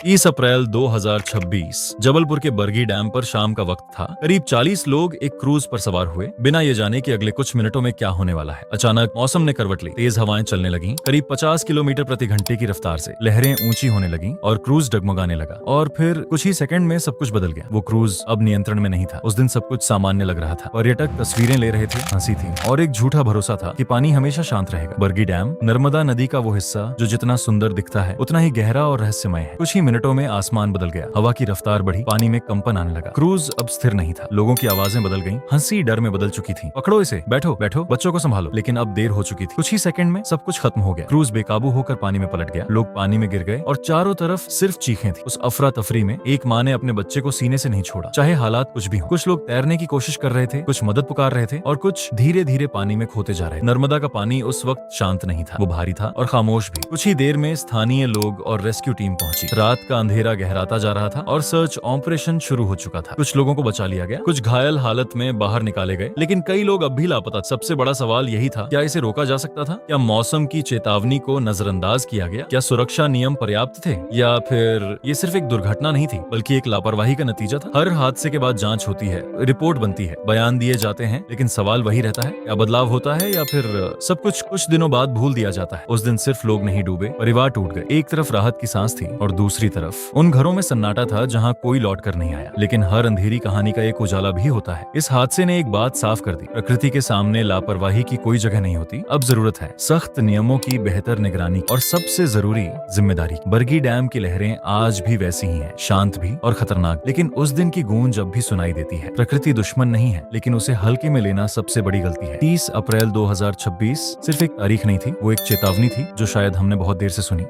30 अप्रैल 2026 जबलपुर के बरगी डैम पर शाम का वक्त था। करीब 40 लोग एक क्रूज पर सवार हुए, बिना ये जाने कि अगले कुछ मिनटों में क्या होने वाला है। अचानक मौसम ने करवट ली, तेज हवाएं चलने लगीं, करीब 50 किलोमीटर प्रति घंटे की रफ्तार से। लहरें ऊंची होने लगीं और क्रूज डगमगाने लगा। और फिर कुछ ही सेकंड में सब कुछ बदल गया। वो क्रूज अब नियंत्रण में नहीं था। उस दिन सब कुछ सामान्य लग रहा था। पर्यटक तस्वीरें ले रहे थे, हंसी थी और एक झूठा भरोसा था कि पानी हमेशा शांत रहेगा। बरगी डैम नर्मदा नदी का वो हिस्सा जो जितना सुंदर दिखता है उतना ही गहरा और रहस्यमय है। कुछ ही मिनटों में आसमान बदल गया, हवा की रफ्तार बढ़ी, पानी में कंपन आने लगा। क्रूज अब स्थिर नहीं था। लोगों की आवाजें बदल गईं, हंसी डर में बदल चुकी थी। पकड़ो इसे, बैठो बैठो, बच्चों को संभालो। लेकिन अब देर हो चुकी थी। कुछ ही सेकंड में सब कुछ खत्म हो गया। क्रूज बेकाबू होकर पानी में पलट गया। लोग पानी में गिर गए और चारों तरफ सिर्फ चीखें थी। उस अफरा तफरी में एक माँ ने अपने बच्चे को सीने से नहीं छोड़ा, चाहे हालात कुछ भी हो। कुछ लोग तैरने की कोशिश कर रहे थे, कुछ मदद पुकार रहे थे और कुछ धीरे धीरे पानी में खोते जा रहे। नर्मदा का पानी उस वक्त शांत नहीं था, वो भारी था और खामोश भी। कुछ ही देर में स्थानीय लोग और रेस्क्यू टीम पहुंची। रात का अंधेरा गहराता जा रहा था और सर्च ऑपरेशन शुरू हो चुका था। कुछ लोगों को बचा लिया गया, कुछ घायल हालत में बाहर निकाले गए, लेकिन कई लोग अब भी लापता। सबसे बड़ा सवाल यही था, क्या इसे रोका जा सकता था? क्या मौसम की चेतावनी को नजरअंदाज किया गया? क्या सुरक्षा नियम पर्याप्त थे? या फिर ये सिर्फ एक दुर्घटना नहीं थी बल्कि एक लापरवाही का नतीजा था? हर हादसे के बाद जांच होती है, रिपोर्ट बनती है, बयान दिए जाते हैं, लेकिन सवाल वही रहता है, क्या बदलाव होता है या फिर सब कुछ दिनों बाद भूल दिया जाता है? उस दिन सिर्फ लोग नहीं डूबे, परिवार टूट गए। एक तरफ राहत की सांस थी और दूसरी तरफ उन घरों में सन्नाटा था जहां कोई लौट कर नहीं आया। लेकिन हर अंधेरी कहानी का एक उजाला भी होता है। इस हादसे ने एक बात साफ कर दी, प्रकृति के सामने लापरवाही की कोई जगह नहीं होती। अब जरूरत है सख्त नियमों की, बेहतर निगरानी और सबसे जरूरी जिम्मेदारी। बरगी डैम की लहरें आज भी वैसी ही हैं, शांत भी और खतरनाक, लेकिन उस दिन की गूंज अब भी सुनाई देती है। प्रकृति दुश्मन नहीं है, लेकिन उसे हल्के में लेना सबसे बड़ी गलती है। 30 अप्रैल 2026 सिर्फ एक तारीख नहीं थी, वो एक चेतावनी थी जो शायद हमने बहुत देर से सुनी।